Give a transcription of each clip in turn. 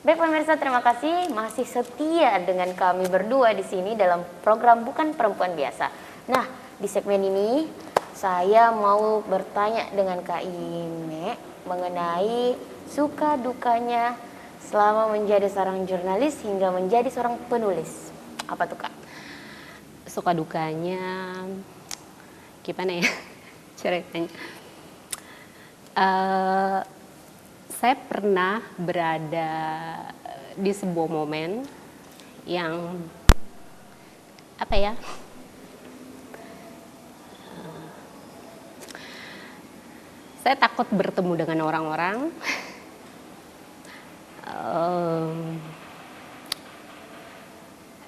Baik pemirsa, terima kasih masih setia dengan kami berdua di sini dalam program Bukan Perempuan Biasa. Nah, di segmen ini saya mau bertanya dengan Kak Ime mengenai suka dukanya selama menjadi seorang jurnalis hingga menjadi seorang penulis. Apa tuh Kak? Suka dukanya gimana ya ceritanya? Saya pernah berada di sebuah momen yang apa ya? Saya takut bertemu dengan orang-orang.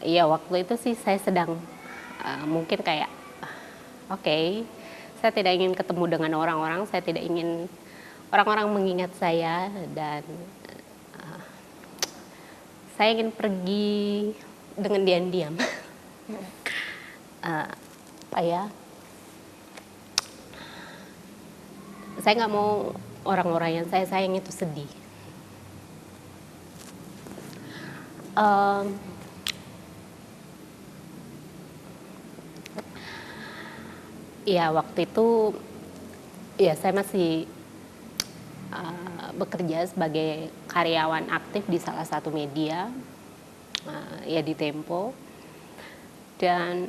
Ya waktu itu sih saya sedang mungkin kayak oke, saya tidak ingin ketemu dengan orang-orang, saya tidak ingin orang-orang mengingat saya, dan saya ingin pergi dengan diam-diam. Apa ya? Saya nggak mau orang-orang yang saya sayang itu sedih. Ya waktu itu ya saya masih bekerja sebagai karyawan aktif di salah satu media, ya di Tempo, dan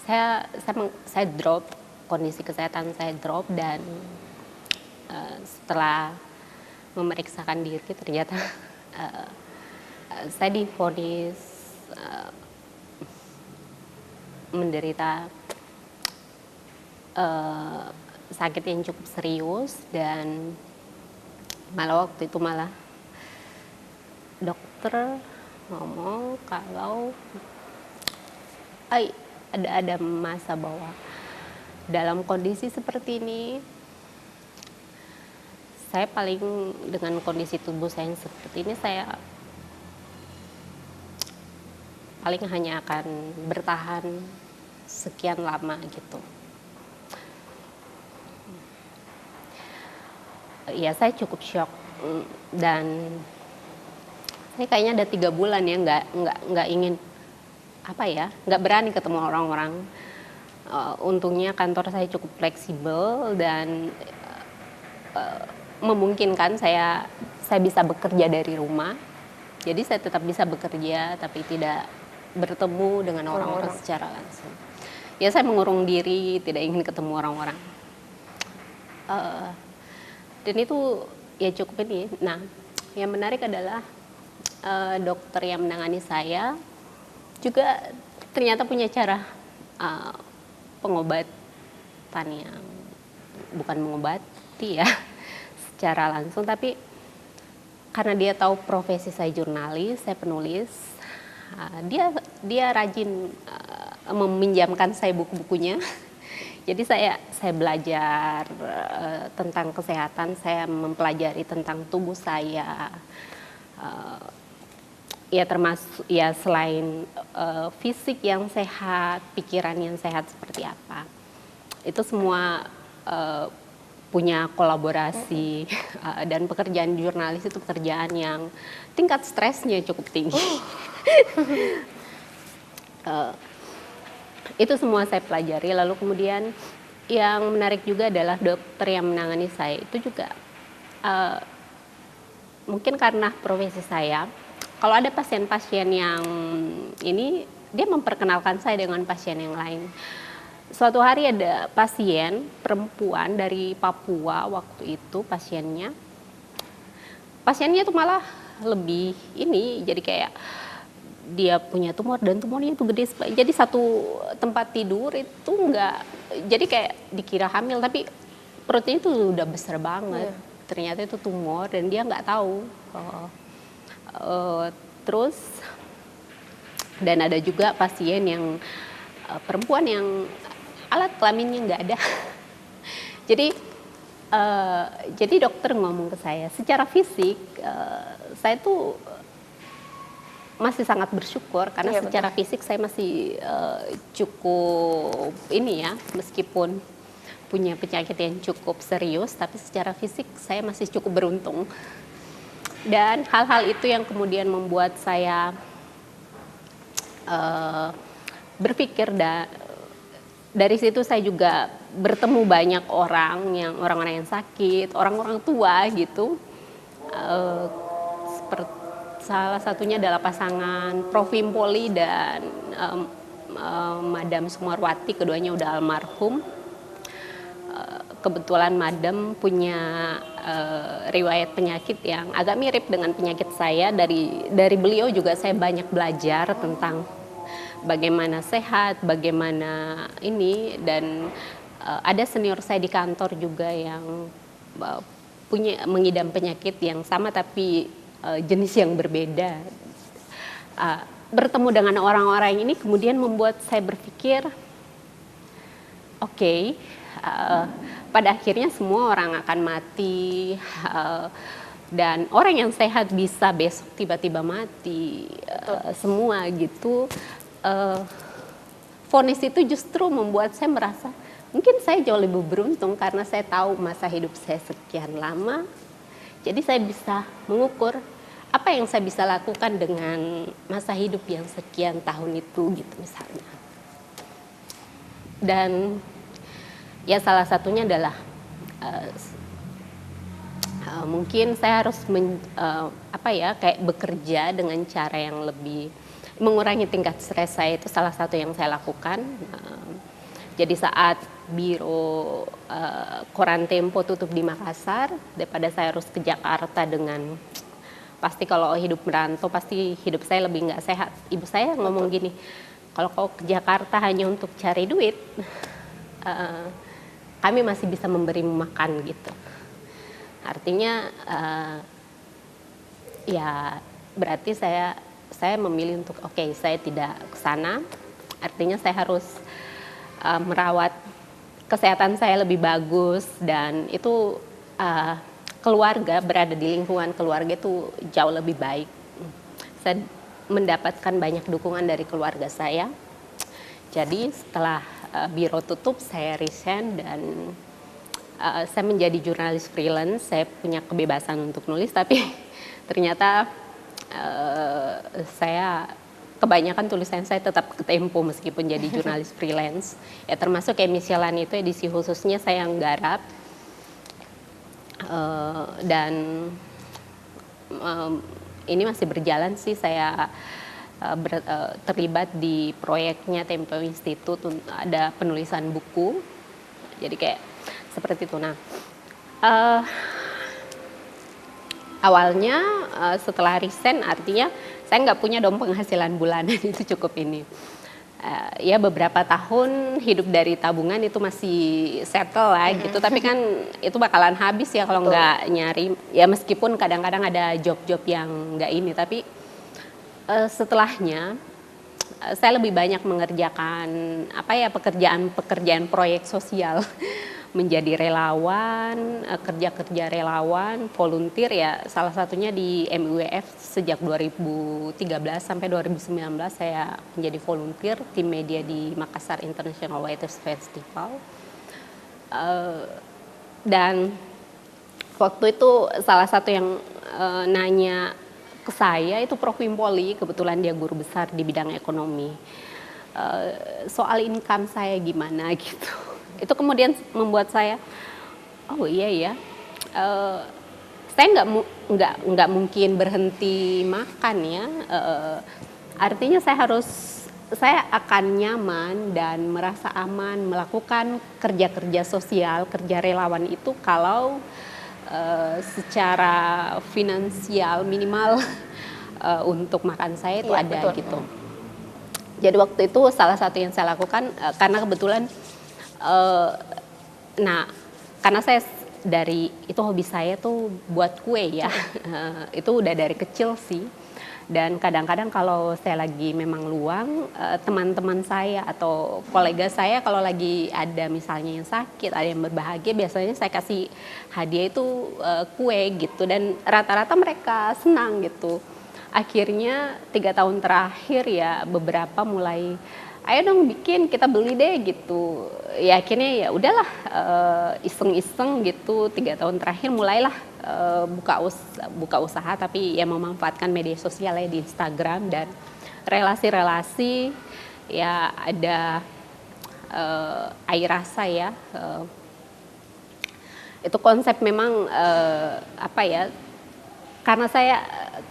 saya drop, kondisi kesehatan saya drop, dan setelah memeriksakan diri ternyata saya divonis menderita sakit yang cukup serius, dan waktu itu dokter ngomong kalau ada masa bahwa dalam kondisi seperti ini saya dengan kondisi tubuh saya yang seperti ini, saya paling hanya akan bertahan sekian lama gitu. Ya saya cukup shock, dan saya kayaknya ada 3 bulan ya nggak ingin nggak berani ketemu orang-orang. Untungnya kantor saya cukup fleksibel dan memungkinkan saya bisa bekerja dari rumah. Jadi saya tetap bisa bekerja tapi tidak bertemu dengan orang-orang secara langsung. Ya saya mengurung diri, tidak ingin ketemu orang-orang. Dan itu ya cukup ini. Nah, yang menarik adalah dokter yang menangani saya juga ternyata punya cara pengobatan yang bukan mengobati ya secara langsung, tapi karena dia tahu profesi saya jurnalis, saya penulis, dia rajin meminjamkan saya buku-bukunya. Jadi saya belajar tentang kesehatan, saya mempelajari tentang tubuh saya, ya termasuk ya selain fisik yang sehat, pikiran yang sehat seperti apa. Itu semua punya kolaborasi. Dan pekerjaan jurnalis itu pekerjaan yang tingkat stresnya cukup tinggi. Itu semua saya pelajari. Lalu kemudian yang menarik juga adalah dokter yang menangani saya itu juga mungkin karena profesi saya, kalau ada pasien-pasien yang ini, dia memperkenalkan saya dengan pasien yang lain. Suatu hari ada pasien perempuan dari Papua, waktu itu pasiennya tuh malah lebih ini, jadi kayak dia punya tumor, dan tumornya itu gede, jadi satu tempat tidur itu enggak, jadi kayak dikira hamil tapi perutnya itu udah besar banget. Ternyata itu tumor dan dia nggak tahu. Terus dan ada juga pasien yang perempuan yang alat kelaminnya nggak ada. Jadi dokter ngomong ke saya, secara fisik saya tuh masih sangat bersyukur karena secara fisik saya masih cukup ini ya, meskipun punya penyakit yang cukup serius, tapi secara fisik saya masih cukup beruntung. Dan hal-hal itu yang kemudian membuat saya berpikir, dari situ saya juga bertemu banyak orang-orang yang sakit, orang-orang tua gitu. Salah satunya adalah pasangan Prof. Wimpoli dan Madam Sumarwati, keduanya udah almarhum. Kebetulan Madam punya riwayat penyakit yang agak mirip dengan penyakit saya. Dari beliau juga saya banyak belajar tentang bagaimana sehat, bagaimana ini, dan ada senior saya di kantor juga yang mengidam penyakit yang sama tapi jenis yang berbeda. Bertemu dengan orang-orang ini kemudian membuat saya berpikir, oke, pada akhirnya semua orang akan mati, dan orang yang sehat bisa besok tiba-tiba mati, semua gitu. Vonis itu justru membuat saya merasa mungkin saya jauh lebih beruntung karena saya tahu masa hidup saya sekian lama. Jadi saya bisa mengukur apa yang saya bisa lakukan dengan masa hidup yang sekian tahun itu gitu misalnya. Dan ya salah satunya adalah mungkin saya harus kayak bekerja dengan cara yang lebih mengurangi tingkat stres saya, itu salah satu yang saya lakukan. Jadi saat biro Koran Tempo tutup di Makassar, daripada saya harus ke Jakarta dengan, pasti kalau hidup merantau pasti hidup saya lebih nggak sehat. Ibu saya ngomong gini, kalau kau ke Jakarta hanya untuk cari duit, kami masih bisa memberimu makan gitu. Artinya ya berarti saya memilih untuk saya tidak ke sana. Artinya saya harus merawat kesehatan saya lebih bagus, dan itu keluarga, berada di lingkungan keluarga itu jauh lebih baik. Saya mendapatkan banyak dukungan dari keluarga saya. Jadi setelah biro tutup, saya resign dan saya menjadi jurnalis freelance. Saya punya kebebasan untuk nulis, tapi ternyata saya kebanyakan tulisan saya tetap ke Tempo meskipun jadi jurnalis freelance. Ya termasuk kayak Michelin itu edisi khususnya saya yang garap. Dan ini masih berjalan sih, saya terlibat di proyeknya Tempo Institute, ada penulisan buku. Jadi kayak seperti itu. Nah, awalnya setelah resign artinya saya nggak punya dong penghasilan bulanan itu cukup ini. Ya beberapa tahun hidup dari tabungan itu masih settle lah gitu, tapi kan itu bakalan habis ya kalau nggak nyari. Ya meskipun kadang-kadang ada job-job yang nggak ini, tapi setelahnya saya lebih banyak mengerjakan pekerjaan proyek sosial. Menjadi relawan, kerja relawan, volunteer ya, salah satunya di MUWF sejak 2013 sampai 2019 saya menjadi volunteer tim media di Makassar International Writers Festival. Dan waktu itu salah satu yang nanya ke saya itu Prof. Wimpoli, kebetulan dia guru besar di bidang ekonomi. Soal income saya gimana gitu. Itu kemudian membuat saya, oh iya ya, saya nggak mungkin berhenti makan ya. Artinya saya akan nyaman dan merasa aman melakukan kerja sosial, kerja relawan itu kalau secara finansial minimal untuk makan saya itu ada betul. Gitu. Jadi waktu itu salah satu yang saya lakukan karena kebetulan karena saya itu hobi saya tuh buat kue ya. Itu udah dari kecil sih. Dan kadang-kadang kalau saya lagi memang luang, teman-teman saya atau kolega saya kalau lagi ada misalnya yang sakit, ada yang berbahagia, biasanya saya kasih hadiah itu kue gitu. Dan rata-rata mereka senang gitu. Akhirnya 3 tahun terakhir ya beberapa mulai ayo dong bikin, kita beli deh gitu. Ya akhirnya ya udahlah, iseng-iseng gitu. 3 tahun terakhir mulailah buka usaha, tapi ya memanfaatkan media sosial ya di Instagram dan relasi-relasi. Ya ada air rasa ya. Itu konsep memang apa ya?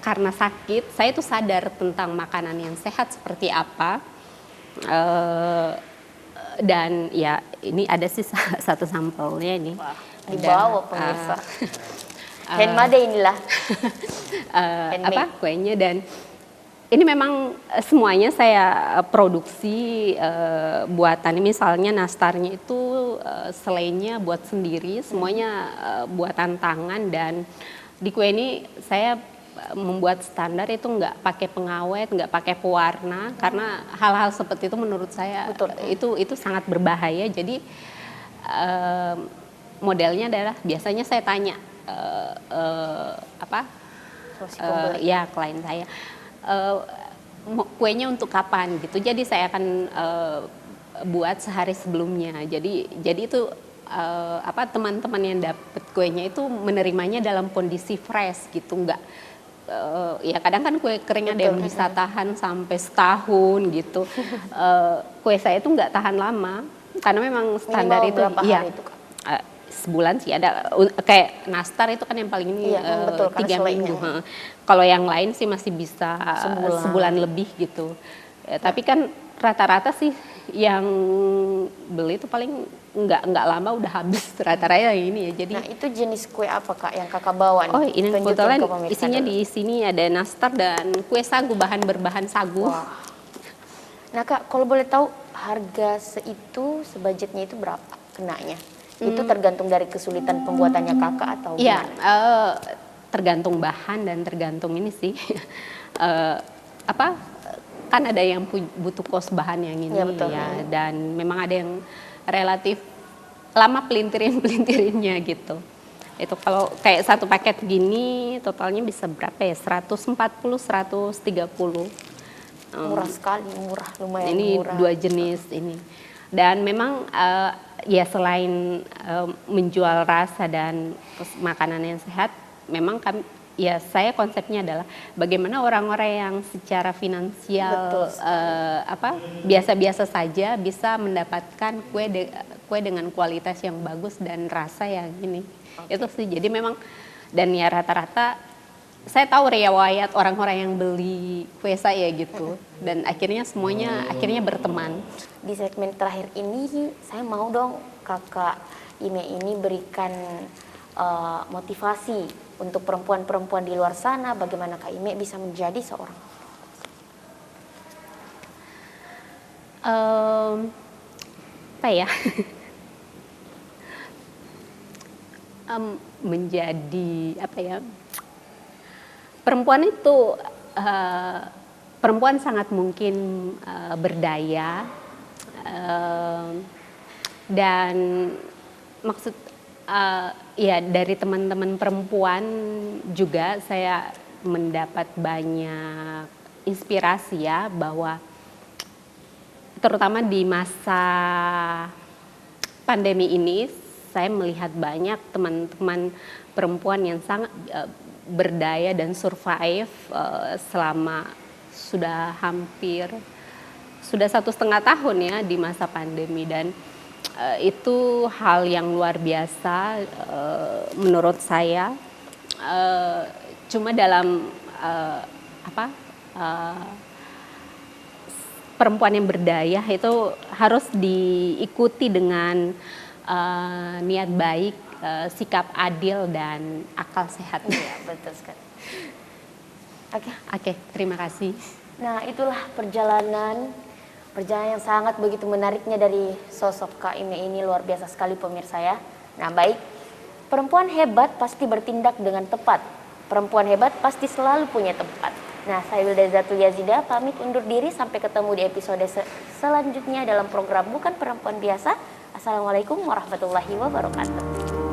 Karena sakit, saya tuh sadar tentang makanan yang sehat seperti apa. Dan ya ini ada sih satu sampelnya ini. Wah, dibawa pemirsa. Handmade inilah. Apa kuenya, dan ini memang semuanya saya produksi buatan. Misalnya nastarnya itu selainya buat sendiri, semuanya buatan tangan. Dan di kue ini saya membuat standar itu nggak pakai pengawet, nggak pakai pewarna, karena hal-hal seperti itu menurut saya Betul. itu sangat berbahaya. Jadi modelnya adalah biasanya saya tanya ya klien saya, kuenya untuk kapan gitu. Jadi saya akan buat sehari sebelumnya. Jadi itu teman-teman yang dapat kuenya itu menerimanya dalam kondisi fresh gitu, nggak ya kadang kan kue kering ada yang bisa tahan sampai setahun gitu. Kue saya itu nggak tahan lama karena memang standar minimal itu berapa ya hari itu, Kak? Sebulan sih ada, kayak nastar itu kan yang paling ini betul, 3 minggu. Kalau yang lain sih masih bisa sebulan lebih gitu. Tapi kan rata-rata sih yang beli itu paling nggak lama udah habis rata-rata yang ini ya. Jadi Nah, itu jenis kue apa, Kak, yang Kakak bawa nih? oh ini Tunjukin kebetulan ke pemirsa isinya dulu. di sini ada nastar dan kue sagu berbahan sagu. Wah. Nah, Kak, kalau boleh tahu harga sebudgetnya itu berapa kenanya? Itu tergantung dari kesulitan pembuatannya Kakak atau Iya, gimana? tergantung bahan dan tergantung ini sih. Kan ada yang butuh kos bahan yang ini Ya, betul. ya, dan memang ada yang relatif lama pelintirinnya gitu. Itu kalau kayak satu paket gini totalnya bisa berapa ya? 140, 130. Murah sekali, lumayan Ini murah. 2 jenis ini. Dan memang ya selain menjual rasa dan makanan yang sehat, memang saya konsepnya adalah bagaimana orang-orang yang secara finansial biasa-biasa saja bisa mendapatkan kue dengan kualitas yang bagus dan rasa yang ini. Itu sih. Jadi memang, dan ya rata-rata saya tahu riwayat orang-orang yang beli kue saya gitu, dan akhirnya semuanya berteman. Di segmen terakhir ini saya mau dong Kakak Ime ini berikan motivasi untuk perempuan-perempuan di luar sana, bagaimana Kak Ime bisa menjadi seorang apa ya? Menjadi apa ya? Perempuan itu perempuan sangat mungkin berdaya, dan maksud ya dari teman-teman perempuan juga saya mendapat banyak inspirasi ya, bahwa terutama di masa pandemi ini saya melihat banyak teman-teman perempuan yang sangat berdaya dan survive selama sudah 1,5 tahun ya di masa pandemi, dan itu hal yang luar biasa menurut saya. Cuma dalam perempuan yang berdaya itu harus diikuti dengan niat baik, sikap adil dan akal sehat. Iya, betul sekali. Oke, terima kasih. Nah, itulah perjalanan yang sangat begitu menariknya dari sosok Kak Ime ini, luar biasa sekali pemirsa ya. Nah, baik, perempuan hebat pasti bertindak dengan tepat. Perempuan hebat pasti selalu punya tempat. Nah, saya Wilda Zatul Yazida pamit undur diri, sampai ketemu di episode selanjutnya dalam program Bukan Perempuan Biasa. Assalamualaikum warahmatullahi wabarakatuh.